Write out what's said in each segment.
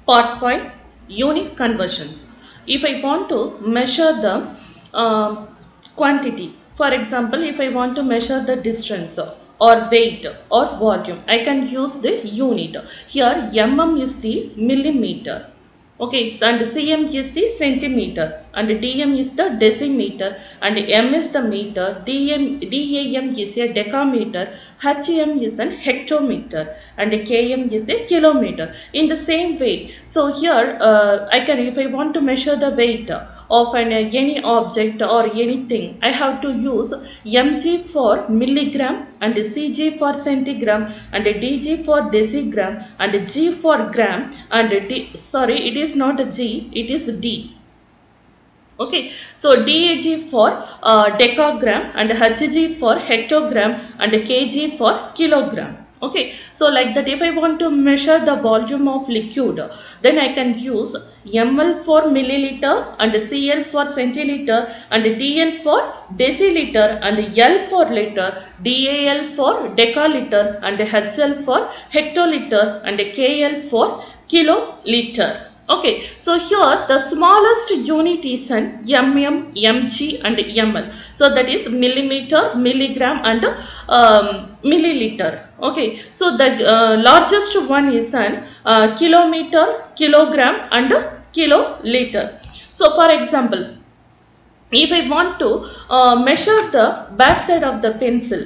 Part 5 Unit Conversions. If I want to measure the quantity, for example, if I want to measure the distance or weight or volume, I can use the unit. Here mm is the millimeter. Okay, so and cm is the centimeter and dm is the decimeter and m is the meter, dam is a decameter, hm is an hectometer and km is a kilometer. In the same way, so here I can, if I want to measure the weight of any object or anything, I have to use mg for milligram and cg for centigram and dg for decigram and g for gram and it is not a g, it is d. Okay, so DAG for decagram and HG for hectogram and kg for kilogram. Okay, so like that, if I want to measure the volume of liquid, then I can use ml for milliliter and cl for centiliter and dl for deciliter and l for liter, dal for decaliter and hl for hectoliter and kl for kiloliter. Okay, so here the smallest unit is an mm, mg and ml. So that is millimeter, milligram and milliliter. Okay, so the largest one is an kilometer, kilogram and kiloliter. So for example, if I want to measure the back side of the pencil,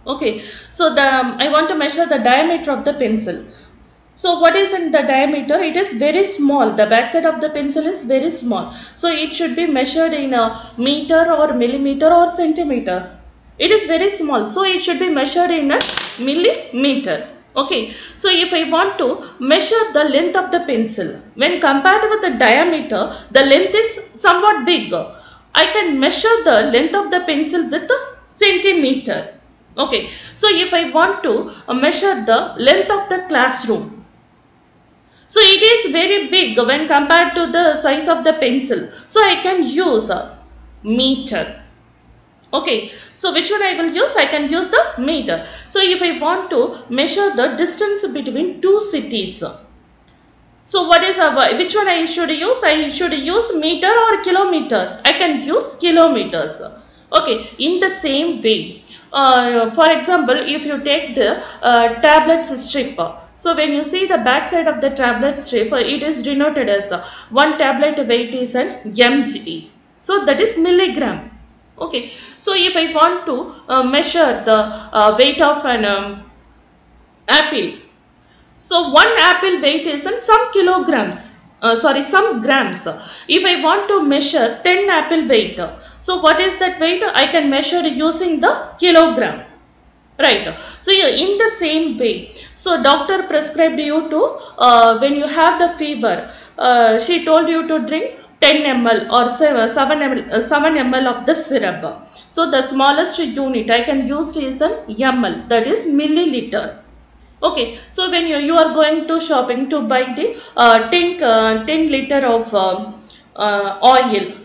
okay, so I want to measure the diameter of the pencil. So what is in the diameter? It is very small. The back side of the pencil is very small. So it should be measured in a meter or millimeter or centimeter. It is very small. So it should be measured in a millimeter. Okay. So if I want to measure the length of the pencil, when compared with the diameter, the length is somewhat big. I can measure the length of the pencil with a centimeter. Okay. So if I want to measure the length of the classroom, so it is very big when compared to the size of the pencil. So I can use a meter. Okay, so which one I will use? I can use the meter. So if I want to measure the distance between two cities, so what is which one I should use? I should use meter or kilometer? I can use kilometers. Okay, in the same way, for example, if you take the tablet strip, so when you see the back side of the tablet strip, it is denoted as one tablet weight is an mg. So that is milligram. Okay, so if I want to measure the weight of an apple, so one apple weight is in some kilograms. Some grams. If I want to measure 10 apple weight, so what is that weight? I can measure using the kilogram. Right. So in the same way, so doctor prescribed you to, when you have the fever, she told you to drink 10 ml or 7 ml of the syrup. So the smallest unit I can use is an ml, that is milliliter. Okay, so when you are going to shopping to buy the 10 liter of oil,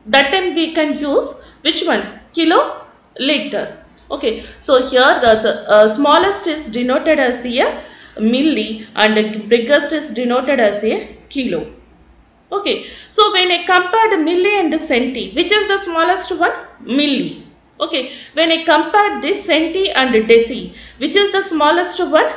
that time we can use which one? Kiloliter. Okay, so here the smallest is denoted as a milli and the biggest is denoted as a kilo. Okay, so when I compared milli and centi, which is the smallest one? Milli. Okay, when I compare this centi and deci, which is the smallest one?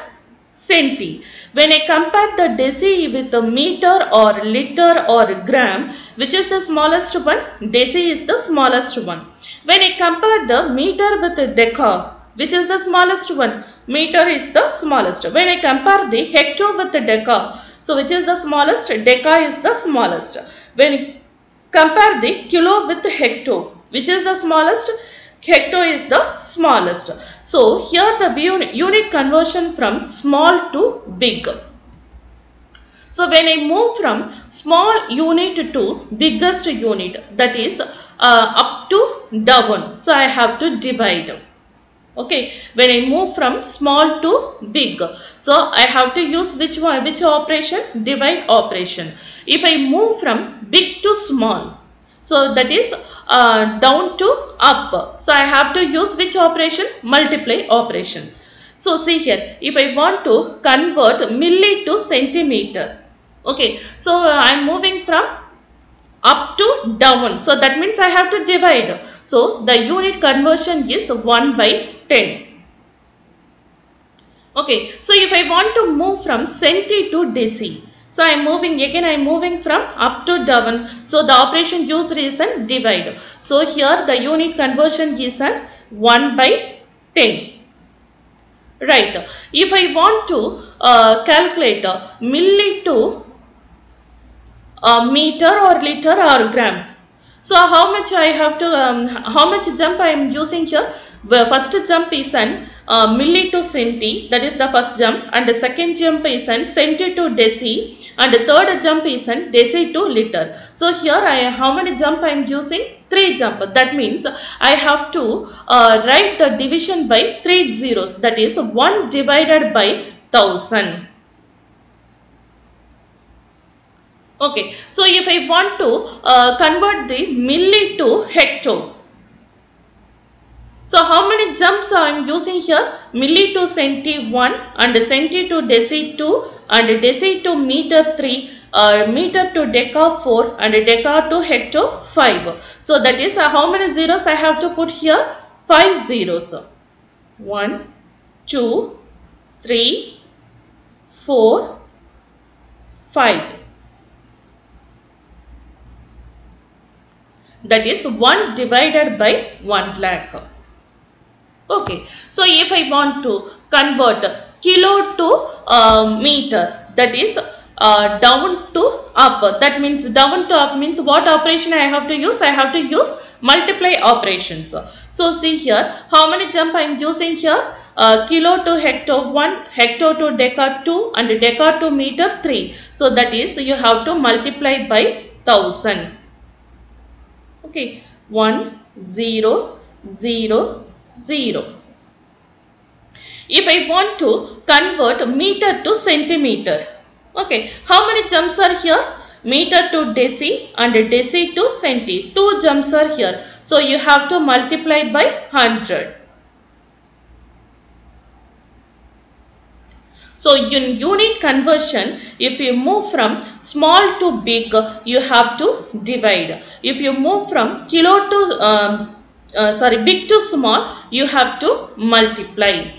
Centi. When I compare the deci with the meter or liter or gram, which is the smallest one? Deci is the smallest one. When I compare the meter with the deca, which is the smallest one? Meter is the smallest. When I compare the hecto with the deca, so which is the smallest? Deca is the smallest. When I compare the kilo with the hecto, which is the smallest? Hecto is the smallest. So here the unit conversion from small to big. So when I move from small unit to biggest unit, that is up to down, so I have to divide. Okay, when I move from small to big, so I have to use which operation? Divide operation. If I move from big to small, so that is down to up. So I have to use which operation? Multiply operation. So see here, if I want to convert milli to centimeter, Okay, so I am moving from up to down. So that means I have to divide. So the unit conversion is 1 by 10. Okay, so if I want to move from centi to deci, so I am moving from up to down. So the operation used is an divide. So here the unit conversion is an 1 by 10. Right. If I want to calculate milli to meter or liter or gram. So how much I have to, how much jump I am using here? The first jump is an milli to centi, that is the first jump, and the second jump is an centi to deci, and the third jump is an deci to liter. So here how many jump I am using? 3 jump. That means I have to write the division by 3 zeros, that is 1 divided by 1000. Okay, so if I want to convert the milli to hecto, so how many jumps I am using here? Milli to centi 1, and centi to deci 2, and deci to meter 3, meter to deca 4, and deca to hecto 5. So that is how many zeros I have to put here? 5 zeros. 1, 2, 3, 4, 5. That is 1 divided by 1 lakh. Okay, so if I want to convert kilo to meter, that is down to up. That means down to up means what operation I have to use? I have to use multiply operations. So see here, how many jump I am using here? Kilo to hecto 1, hecto to deca 2, and deca to meter 3. So that is you have to multiply by 1000. Okay, 1, 0, 0, 0. If I want to convert meter to centimeter, okay, how many jumps are here? Meter to deci and deci to centi. 2 jumps are here. So you have to multiply by 100. So in unit conversion, if you move from small to big, you have to divide. If you move from kilo to big to small, you have to multiply.